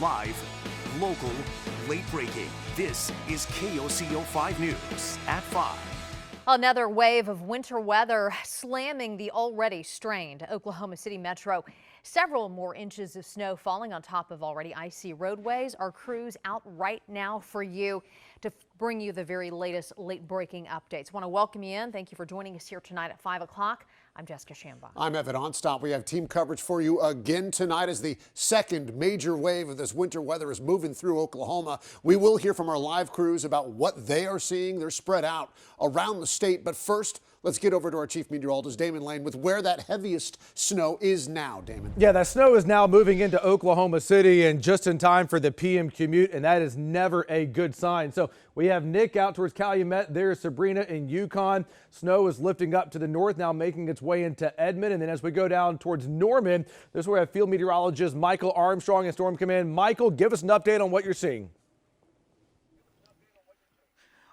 Live, local, late breaking. This is KOCO 5 News at 5. Another wave of winter weather slamming the already strained Oklahoma City metro. Several more inches of snow falling on top of already icy roadways. Our crews out right now for you to bring you the very latest late breaking updates. Want to welcome you in. Thank you for joining us here tonight at 5 o'clock. I'm Jessica Shambach. I'm Evan Onstop. We have team coverage for you again tonight as the second major wave of this winter weather is moving through Oklahoma. We will hear from our live crews about what they are seeing. They're spread out around the state. But first, let's get over to our chief meteorologist, Damon Lane, with where that heaviest snow is now, Damon. Yeah, that snow is now moving into Oklahoma City and just in time for the PM commute, and that is never a good sign. So we have Nick out towards Calumet. There's Sabrina in Yukon. Snow is lifting up to the north, now making its way into Edmond. And then as we go down towards Norman, this is where we have field meteorologist Michael Armstrong in Storm Command. Michael, give us an update on what you're seeing.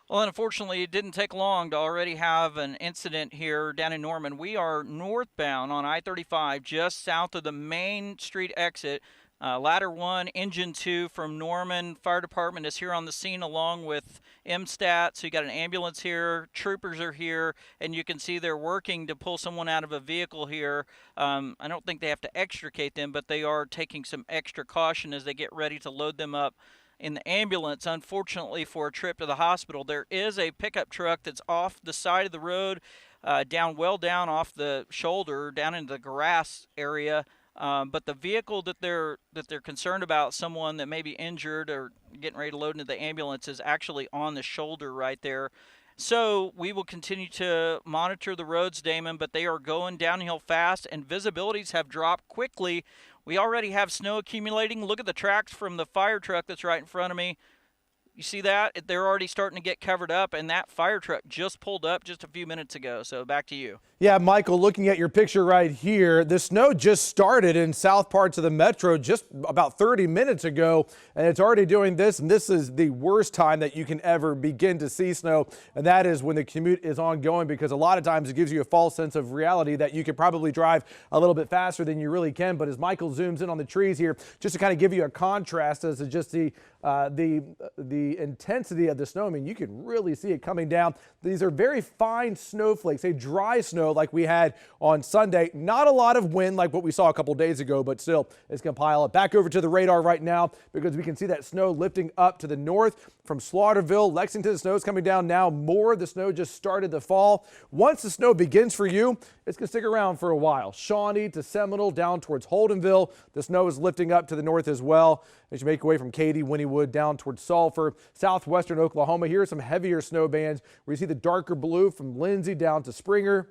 Well, unfortunately, it didn't take long to already have an incident here down in Norman. We are northbound on I-35, just south of the Main Street exit. Ladder 1, Engine 2 from Norman. Fire Department is here on the scene along with MSTAT. So you got an ambulance here, troopers are here, and you can see they're working to pull someone out of a vehicle here. I don't think they have to extricate them, but they are taking some extra caution as they get ready to load them up in the ambulance. Unfortunately, for a trip to the hospital, there is a pickup truck that's off the side of the road, well down off the shoulder, down into the grass area. But the vehicle that they're concerned about, someone that may be injured or getting ready to load into the ambulance, is actually on the shoulder right there. So we will continue to monitor the roads, Damon, but they are going downhill fast and visibilities have dropped quickly. We already have snow accumulating. Look at the tracks from the fire truck that's right in front of me. You see that? They're already starting to get covered up, and that fire truck just pulled up just a few minutes ago. So back to you. Yeah, Michael, looking at your picture right here, the snow just started in south parts of the metro just about 30 minutes ago, and it's already doing this, and this is the worst time that you can ever begin to see snow, and that is when the commute is ongoing, because a lot of times it gives you a false sense of reality that you could probably drive a little bit faster than you really can. But as Michael zooms in on the trees here, just to kind of give you a contrast as to just the intensity of the snow, I mean, you can really see it coming down. These are very fine snowflakes, a dry snow like we had on Sunday. Not a lot of wind like what we saw a couple days ago, but still it's going to pile up. Back over to the radar right now because we can see that snow lifting up to the north from Slaughterville, Lexington. The snow is coming down now. More of the snow just started to fall. Once the snow begins for you, it's going to stick around for a while. Shawnee to Seminole down towards Holdenville. The snow is lifting up to the north as well. As you make your way from Katy, Wynnewood down towards Sulphur, southwestern Oklahoma. Here are some heavier snow bands where you see the darker blue from Lindsay down to Springer,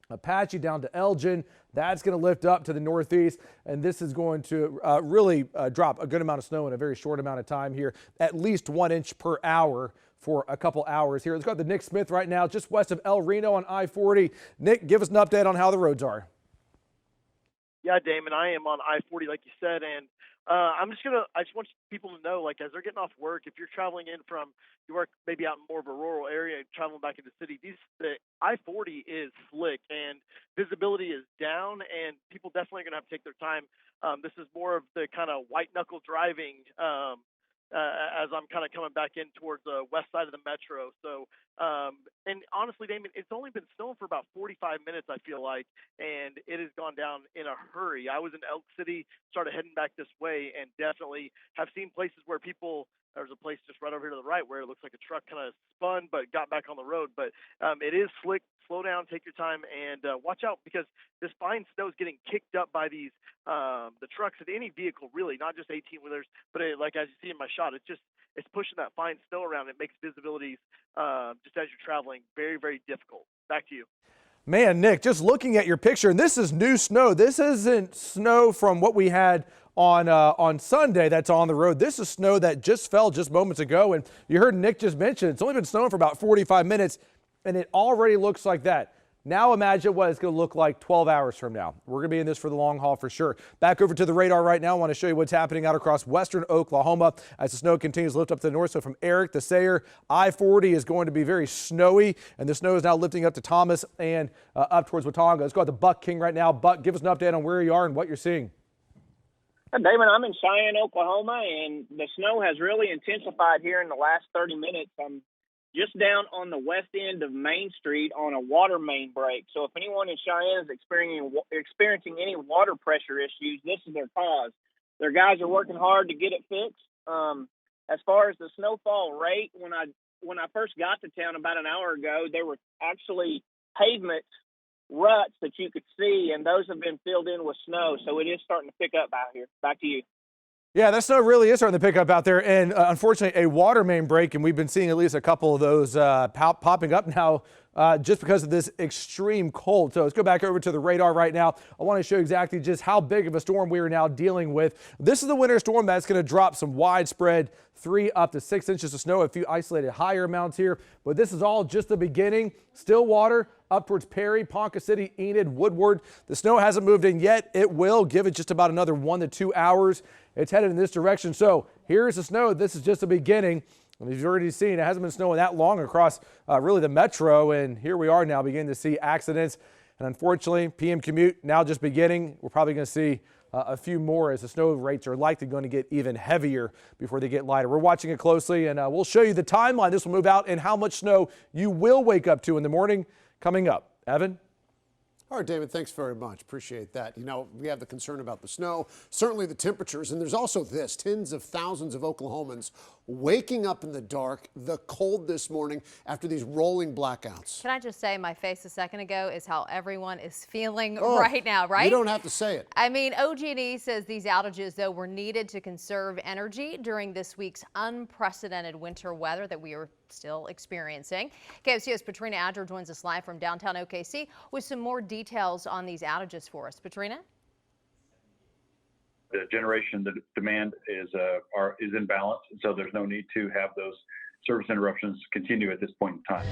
Apache down to Elgin. That's going to lift up to the northeast, and this is going to really drop a good amount of snow in a very short amount of time here, at least 1 inch per hour for a couple hours here. Let's go to Nick Smith right now, just west of El Reno on I-40. Nick, give us an update on how the roads are. Yeah, Damon, I am on I-40, like you said, and I just want people to know, like, as they're getting off work, if you're traveling in from you work maybe out in more of a rural area and traveling back into the city, the I-40 is slick and visibility is down, and people definitely are going to have to take their time. This is more of the kind of white knuckle driving as I'm kind of coming back in towards the west side of the metro. So, and honestly, Damon, it's only been snowing for about 45 minutes, I feel like, and it has gone down in a hurry. I was in Elk City, started heading back this way, and definitely have seen places where there's a place just right over here to the right where it looks like a truck kind of spun but got back on the road. But it is slick. Slow down, take your time, and watch out because this fine snow is getting kicked up by these the trucks of any vehicle, really, not just 18-wheelers, but like as you see in my shot, it's pushing that fine snow around. It makes visibilities just as you're traveling very, very difficult. Back to you. Man, Nick, just looking at your picture, and this is new snow. This isn't snow from what we had on Sunday that's on the road. This is snow that just fell just moments ago, and you heard Nick just mention it's only been snowing for about 45 minutes, and it already looks like that. Now imagine what it's going to look like 12 hours from now. We're going to be in this for the long haul for sure. Back over to the radar right now. I want to show you what's happening out across western Oklahoma as the snow continues to lift up to the north. So from Eric to Sayre, I-40 is going to be very snowy, and the snow is now lifting up to Thomas and up towards Watauga. Let's go out to Buck King right now. Buck, give us an update on where you are and what you're seeing. Damon, I'm in Cheyenne, Oklahoma, and the snow has really intensified here in the last 30 minutes. I'm just down on the west end of Main Street on a water main break. So if anyone in Cheyenne is experiencing any water pressure issues, this is their cause. Their guys are working hard to get it fixed. As far as the snowfall rate, when I first got to town about an hour ago, there were actually pavement ruts that you could see, and those have been filled in with snow. So it is starting to pick up out here. Back to you. Yeah, that snow really is starting to pick up out there, and unfortunately a water main break, and we've been seeing at least a couple of those popping up now just because of this extreme cold. So let's go back over to the radar right now. I want to show you exactly just how big of a storm we are now dealing with. This is the winter storm that's going to drop some widespread 3 up to 6 inches of snow, a few isolated higher amounts here, but this is all just the beginning. Stillwater up towards Perry, Ponca City, Enid, Woodward. The snow hasn't moved in yet. It will. Give it just about another 1 to 2 hours. It's headed in this direction. So here's the snow. This is just the beginning. And as you've already seen, it hasn't been snowing that long across really the metro. And here we are now beginning to see accidents. And unfortunately, PM commute now just beginning. We're probably going to see a few more as the snow rates are likely going to get even heavier before they get lighter. We're watching it closely, and we'll show you the timeline this will move out and how much snow you will wake up to in the morning coming up. Evan? All right, David, thanks very much. Appreciate that. You know, we have the concern about the snow, certainly the temperatures, and there's also this, tens of thousands of Oklahomans waking up in the dark, the cold this morning after these rolling blackouts. Can I just say my face a second ago is how everyone is feeling right now, right? You don't have to say it. I mean, OG&E says these outages, though, were needed to conserve energy during this week's unprecedented winter weather that we are still experiencing. KOCO's Patrina Adger joins us live from downtown OKC with some more details on these outages for us. Patrina? The generation, the demand is in balance, so there's no need to have those service interruptions continue at this point in time.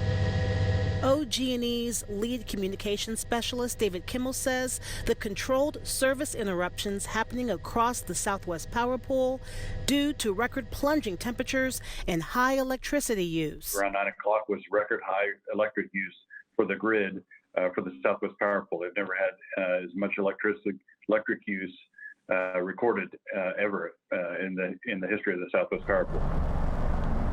OG&E's lead communications specialist David Kimmel says the controlled service interruptions happening across the Southwest Power Pool due to record plunging temperatures and high electricity use. Around 9 o'clock was record high electric use for the grid for the Southwest Power Pool. They've never had as much electric use recorded ever in the history of the Southwest Power Pool.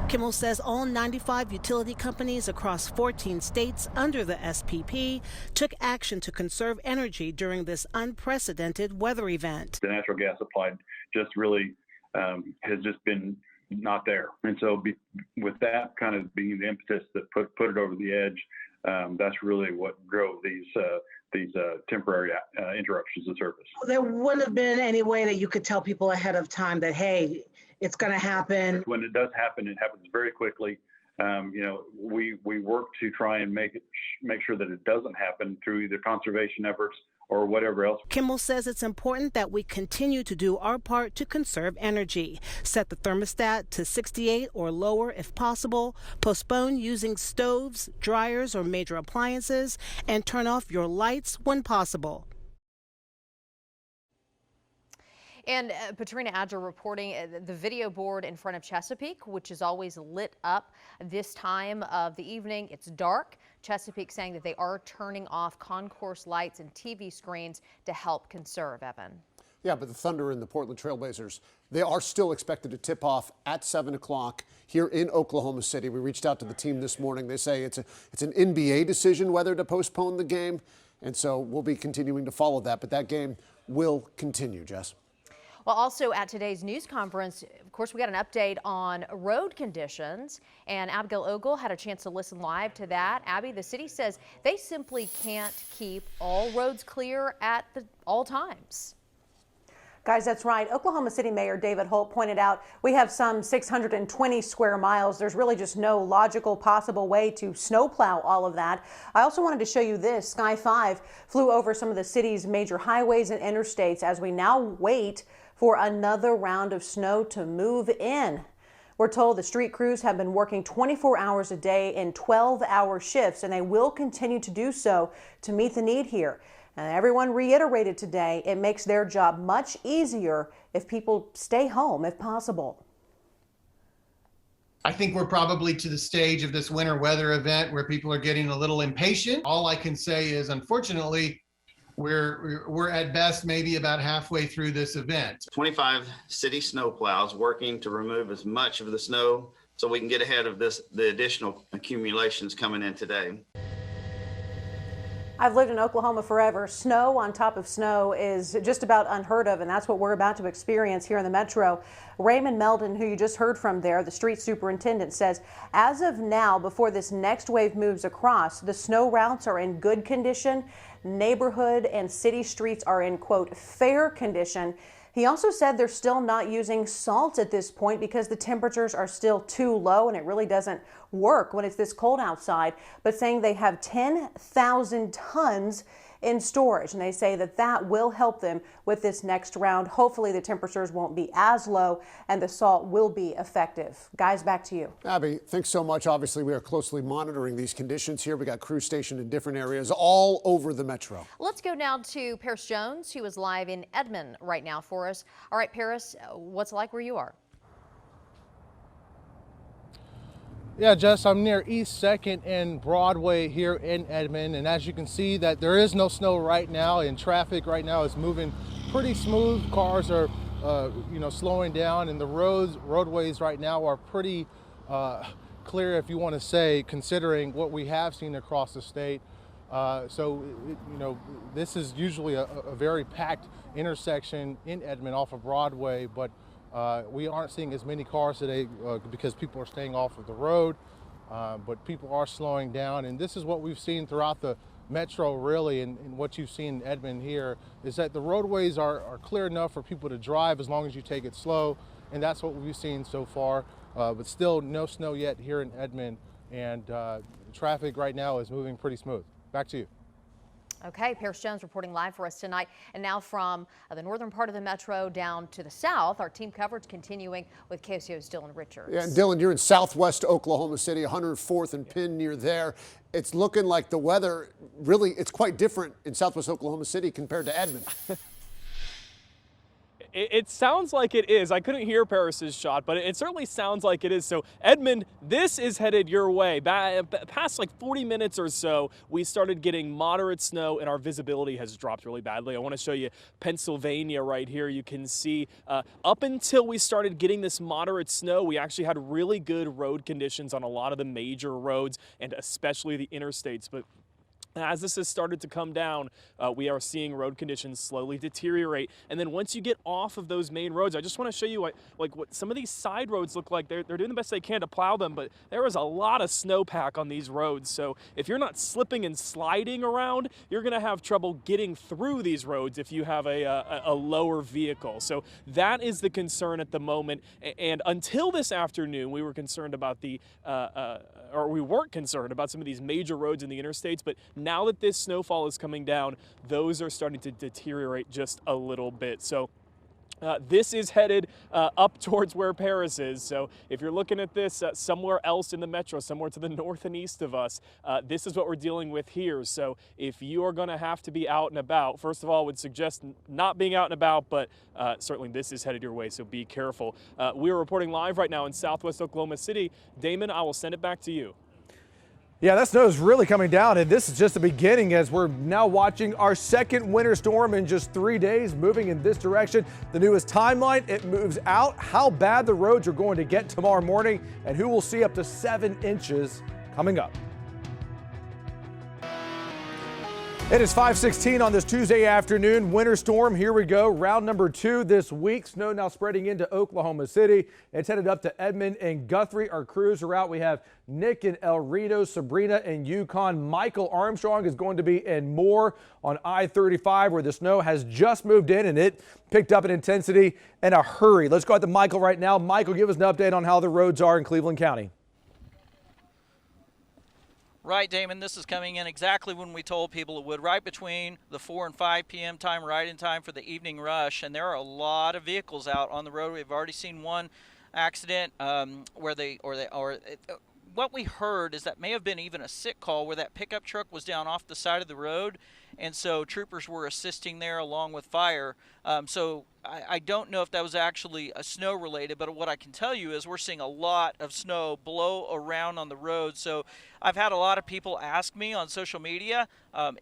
Kimmel says all 95 utility companies across 14 states under the SPP took action to conserve energy during this unprecedented weather event. The natural gas supply just really has just been not there. And so with that kind of being the impetus that put it over the edge, that's really what drove these temporary interruptions of service. There wouldn't have been any way that you could tell people ahead of time that, hey, it's going to happen. When it does happen, it happens very quickly. We work to try and make sure that it doesn't happen through either conservation efforts or whatever else. Kimmel says it's important that we continue to do our part to conserve energy. Set the thermostat to 68 or lower if possible. Postpone using stoves, dryers, or major appliances, and turn off your lights when possible. And Patrina Adger reporting the video board in front of Chesapeake, which is always lit up this time of the evening. It's dark. Chesapeake saying that they are turning off concourse lights and TV screens to help conserve, Evan. Yeah, but the Thunder and the Portland Trailblazers, they are still expected to tip off at 7 o'clock here in Oklahoma City. We reached out to the team this morning. They say it's an NBA decision whether to postpone the game, and so we'll be continuing to follow that. But that game will continue, Jess. Well, also at today's news conference, of course, we got an update on road conditions, and Abigail Ogle had a chance to listen live to that. Abby, the city says they simply can't keep all roads clear at all times. Guys, that's right. Oklahoma City Mayor David Holt pointed out we have some 620 square miles. There's really just no logical possible way to snowplow all of that. I also wanted to show you this. Sky 5 flew over some of the city's major highways and interstates as we now wait for another round of snow to move in. We're told the street crews have been working 24 hours a day in 12-hour shifts, and they will continue to do so to meet the need here. And everyone reiterated today it makes their job much easier if people stay home if possible. I think we're probably to the stage of this winter weather event where people are getting a little impatient. All I can say is, unfortunately, we're at best maybe about halfway through this event. 25 city snowplows working to remove as much of the snow so we can get ahead of the additional accumulations coming in today. I've lived in Oklahoma forever. Snow on top of snow is just about unheard of, and that's what we're about to experience here in the metro. Raymond Meldon, who you just heard from there, the street superintendent, says as of now, before this next wave moves across, the snow routes are in good condition. Neighborhood and city streets are in, quote, fair condition. He also said they're still not using salt at this point because the temperatures are still too low and it really doesn't work when it's this cold outside, but saying they have 10,000 tons in storage, and they say that that will help them with this next round. Hopefully the temperatures won't be as low and the salt will be effective. Guys, back to you. Abby, thanks so much. Obviously, we are closely monitoring these conditions here. We got crews stationed in different areas all over the metro. Let's go now to Paris Jones, who is live in Edmond right now for us. All right, Paris, what's it like where you are? Yeah, Jess, I'm near East 2nd and Broadway here in Edmond, and as you can see that there is no snow right now, and traffic right now is moving pretty smooth. Cars are, slowing down, and the roadways right now are pretty clear, if you want to say, considering what we have seen across the state. This is usually a very packed intersection in Edmond off of Broadway, but we aren't seeing as many cars today because people are staying off of the road, but people are slowing down. And this is what we've seen throughout the metro, really, and what you've seen in Edmond here, is that the roadways are clear enough for people to drive as long as you take it slow. And that's what we've seen so far, but still no snow yet here in Edmond, and traffic right now is moving pretty smooth. Back to you. Okay, Paris Jones reporting live for us tonight. And now from the northern part of the metro down to the south, our team coverage continuing with KOCO's Dylan Richards. Yeah, and Dylan, you're in southwest Oklahoma City, 104th and Penn near there. It's looking like the weather, really, it's quite different in southwest Oklahoma City compared to Edmond. It sounds like it is. I couldn't hear Paris's shot, but it certainly sounds like it is. So Edmond, this is headed your way. Past like 40 minutes or so, we started getting moderate snow and our visibility has dropped really badly. I want to show you Pennsylvania right here. You can see up until we started getting this moderate snow, we actually had really good road conditions on a lot of the major roads and especially the interstates. But as this has started to come down, we are seeing road conditions slowly deteriorate. And then once you get off of those main roads, I just want to show you what some of these side roads look like. They're doing the best they can to plow them, but there is a lot of snowpack on these roads. So if you're not slipping and sliding around, you're going to have trouble getting through these roads if you have a lower vehicle. So that is the concern at the moment. And until this afternoon, we were concerned about we weren't concerned about some of these major roads in the interstates, but now that this snowfall is coming down, those are starting to deteriorate just a little bit. So this is headed up towards where Paris is. So if you're looking at this somewhere else in the metro, somewhere to the north and east of us, this is what we're dealing with here. So if you are going to have to be out and about, first of all, I would suggest not being out and about, but certainly this is headed your way, so be careful. We are reporting live right now in southwest Oklahoma City. Damon, I will send it back to you. Yeah, that snow is really coming down, and this is just the beginning as we're now watching our second winter storm in just 3 days moving in this direction. The newest timeline, it moves out, how bad the roads are going to get tomorrow morning, and who will see up to 7 inches coming up. It is 5:16 on this Tuesday afternoon. Winter storm, here we go. Round number 2 this week. Snow now spreading into Oklahoma City. It's headed up to Edmond and Guthrie. Our crews are out. We have Nick in El Rito, Sabrina in Yukon. Michael Armstrong is going to be in Moore on I-35 where the snow has just moved in and it picked up in intensity in a hurry. Let's go out to Michael right now. Michael, give us an update on how the roads are in Cleveland County. Right, Damon, this is coming in exactly when we told people it would, right between the 4 and 5 p.m. time, right in time for the evening rush. And there are a lot of vehicles out on the road. We've already seen one accident what we heard is that may have been even a sick call where that pickup truck was down off the side of the road and so troopers were assisting there along with fire. So I don't know if that was actually snow related, but what I can tell you is we're seeing a lot of snow blow around on the road. So I've had a lot of people ask me on social media,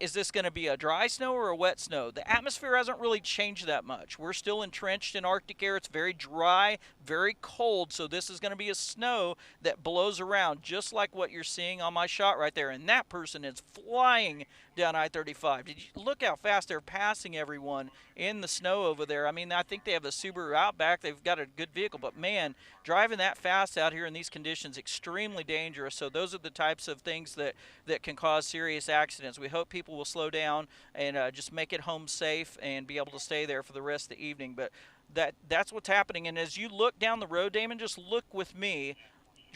is this going to be a dry snow or a wet snow? The atmosphere hasn't really changed that much. We're still entrenched in Arctic air. It's very dry, very cold. So this is going to be a snow that blows around just like what you're seeing on my shot right there. And that person is flying down I-35. Did you look how fast they're passing everyone in the snow over there? I mean, I think they have a Subaru Outback. They've got a good vehicle, but man, driving that fast out here in these conditions, extremely dangerous. So those are the types of things that can cause serious accidents. We hope people will slow down and just make it home safe and be able to stay there for the rest of the evening. But that's what's happening. And as you look down the road, Damon, just look with me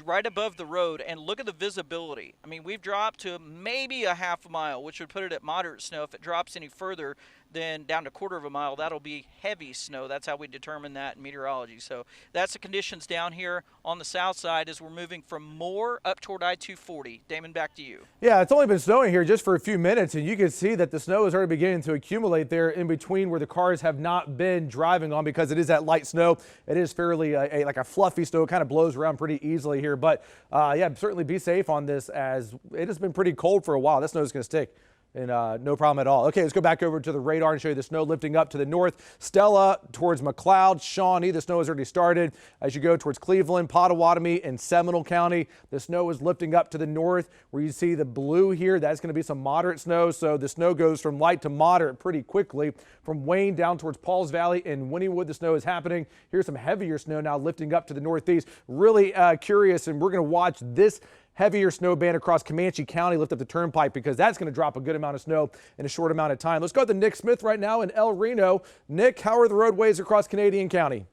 right above the road and look at the visibility. I mean, we've dropped to maybe a half a mile, which would put it at moderate snow. If it drops any further, then down to a quarter of a mile, that'll be heavy snow. That's how we determine that in meteorology. So that's the conditions down here on the south side as we're moving from Moore up toward I-240. Damon, back to you. Yeah, it's only been snowing here just for a few minutes, and you can see that the snow is already beginning to accumulate there in between where the cars have not been driving on, because it is that light snow. It is fairly like a fluffy snow. It kind of blows around pretty easily here. But yeah, certainly be safe on this, as it has been pretty cold for a while. That snow is going to stick. And no problem at all. Okay, let's go back over to the radar and show you the snow lifting up to the north. Stella towards McLeod, Shawnee, the snow has already started. As you go towards Cleveland, Pottawatomie, and Seminole County, the snow is lifting up to the north where you see the blue here. That's going to be some moderate snow. So the snow goes from light to moderate pretty quickly. From Wayne down towards Pauls Valley and Wynnewood, the snow is happening. Here's some heavier snow now lifting up to the northeast. Really curious, and we're going to watch this heavier snow band across Comanche County lift up the turnpike, because that's going to drop a good amount of snow in a short amount of time. Let's go to Nick Smith right now in El Reno. Nick, how are the roadways across Canadian County?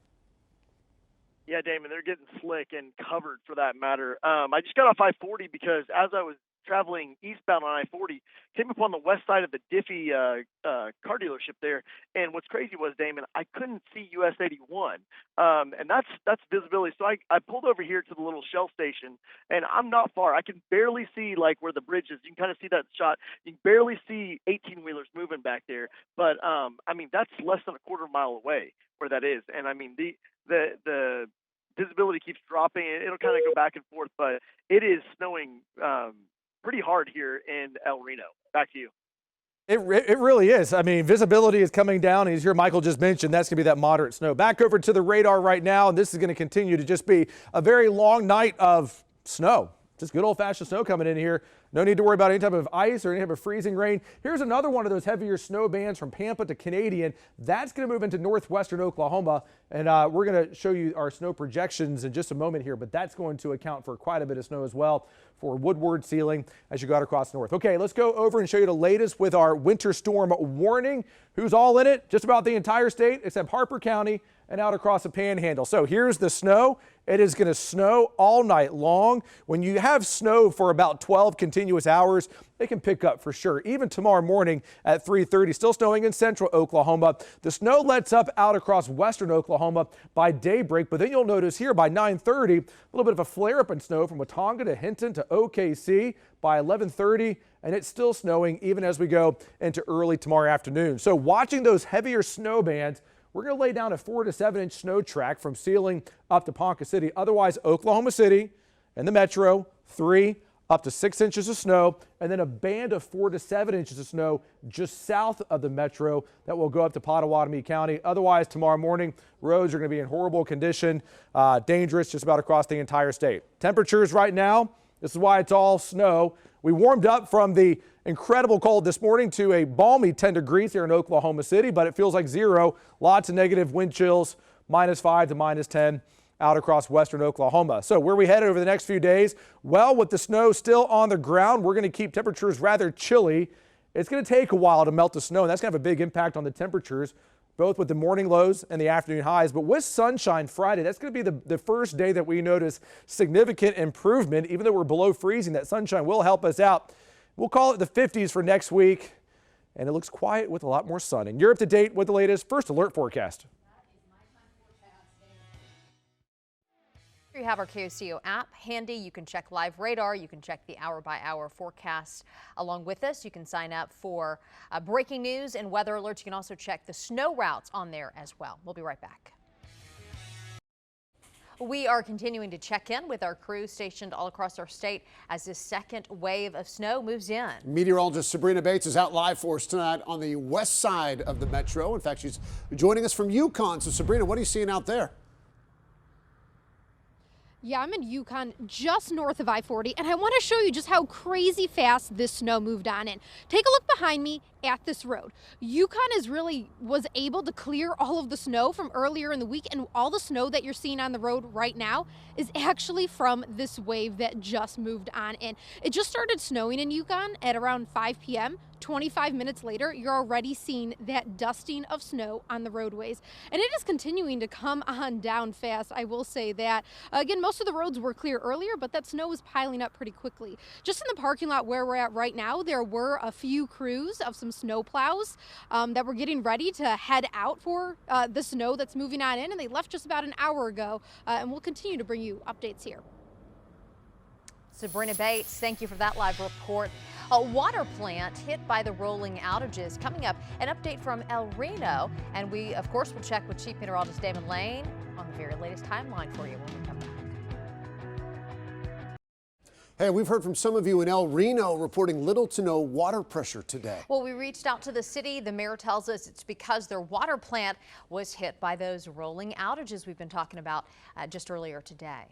Yeah, Damon, they're getting slick and covered for that matter. I just got off I-40 because as I was traveling eastbound on I-40, came upon the west side of the Diffie car dealership there. And what's crazy was, Damon, I couldn't see US 81. And that's visibility. So I pulled over here to the little Shell station, and I'm not far. I can barely see like where the bridge is. You can kind of see that shot. You can barely see 18-wheelers moving back there. But I mean, that's less than a quarter mile away where that is. And I mean, the visibility keeps dropping. It'll kind of go back and forth, but it is snowing pretty hard here in El Reno. Back to you. It really is. I mean, visibility is coming down. As your Michael just mentioned, that's going to be that moderate snow. Back over to the radar right now, and this is going to continue to just be a very long night of snow. Just good old-fashioned snow coming in here. No need to worry about any type of ice or any type of freezing rain. Here's another one of those heavier snow bands from Pampa to Canadian. That's going to move into northwestern Oklahoma, and we're going to show you our snow projections in just a moment here, but that's going to account for quite a bit of snow as well for Woodward Ceiling as you go out across north. Okay, let's go over and show you the latest with our winter storm warning. Who's all in it? Just about the entire state except Harper County and out across the Panhandle. So here's the snow. It is going to snow all night long. When you have snow for about 12 continuous hours, it can pick up for sure. Even tomorrow morning at 3:30, still snowing in central Oklahoma. The snow lets up out across western Oklahoma by daybreak, but then you'll notice here by 9:30, a little bit of a flare up in snow from Watonga to Hinton to OKC by 11:30, and it's still snowing even as we go into early tomorrow afternoon. So watching those heavier snow bands, we're going to lay down a 4 to 7 inch snow track from Ceiling up to Ponca City. Otherwise, Oklahoma City and the metro, 3 up to 6 inches of snow, and then a band of 4 to 7 inches of snow just south of the metro that will go up to Pottawatomie County. Otherwise, tomorrow morning, roads are going to be in horrible condition, dangerous just about across the entire state. Temperatures right now, this is why it's all snow. We warmed up from the incredible cold this morning to a balmy 10 degrees here in Oklahoma City, but it feels like 0. Lots of negative wind chills, -5 to -10 out across western Oklahoma. So where are we headed over the next few days? Well, with the snow still on the ground, we're going to keep temperatures rather chilly. It's going to take a while to melt the snow, and that's going to have a big impact on the temperatures, both with the morning lows and the afternoon highs. But with sunshine Friday, that's going to be the first day that we notice significant improvement. Even though we're below freezing, that sunshine will help us out. We'll call it the 50s for next week, and it looks quiet with a lot more sun. And you're up to date with the latest First Alert forecast. You have our KOCO app handy. You can check live radar. You can check the hour-by-hour forecast along with us. You can sign up for breaking news and weather alerts. You can also check the snow routes on there as well. We'll be right back. We are continuing to check in with our crews stationed all across our state as this second wave of snow moves in. Meteorologist Sabrina Bates is out live for us tonight on the west side of the metro. In fact, she's joining us from Yukon. So, Sabrina, what are you seeing out there? Yeah, I'm in Yukon, just north of I-40, and I want to show you just how crazy fast this snow moved on in. Take a look behind me at this road. Yukon was able to clear all of the snow from earlier in the week, and all the snow that you're seeing on the road right now is actually from this wave that just moved on in. It just started snowing in Yukon at around 5 p.m. 25 minutes later, you're already seeing that dusting of snow on the roadways. And it is continuing to come on down fast, I will say that. Again, most of the roads were clear earlier, but that snow was piling up pretty quickly. Just in the parking lot where we're at right now, there were a few crews of some snow plows that were getting ready to head out for the snow that's moving on in, and they left just about an hour ago. And we'll continue to bring you updates here. Sabrina Bates, thank you for that live report. A water plant hit by the rolling outages. Coming up, an update from El Reno. And we, of course, will check with Chief Meteorologist Damon Lane on the very latest timeline for you when we come back. Hey, we've heard from some of you in El Reno reporting little to no water pressure today. Well, we reached out to the city. The mayor tells us it's because their water plant was hit by those rolling outages we've been talking about just earlier today.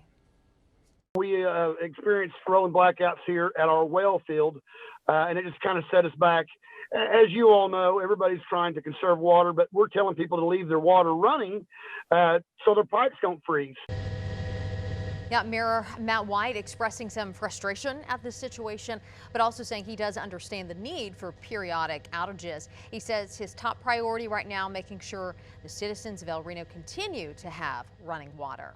We experienced rolling blackouts here at our well field, and it just kind of set us back. As you all know, everybody's trying to conserve water, but we're telling people to leave their water running so their pipes don't freeze. Yeah, Mayor Matt White expressing some frustration at this situation, but also saying he does understand the need for periodic outages. He says his top priority right now, making sure the citizens of El Reno continue to have running water.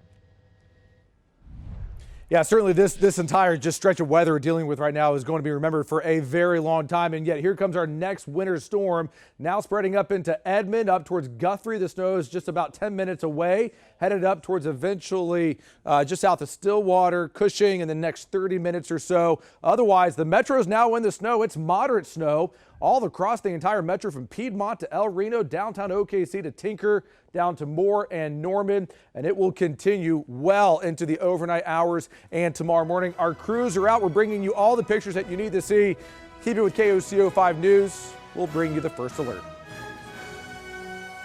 Yeah, certainly this entire just stretch of weather we're dealing with right now is going to be remembered for a very long time. And yet here comes our next winter storm, now spreading up into Edmond, up towards Guthrie. The snow is just about 10 minutes away, headed up towards eventually just south of Stillwater, Cushing in the next 30 minutes or so. Otherwise, the metro's now in the snow. It's moderate snow all across the entire metro from Piedmont to El Reno, downtown OKC to Tinker, down to Moore and Norman, and it will continue well into the overnight hours and tomorrow morning. Our crews are out. We're bringing you all the pictures that you need to see. Keep it with KOCO 5 News. We'll bring you the first alert.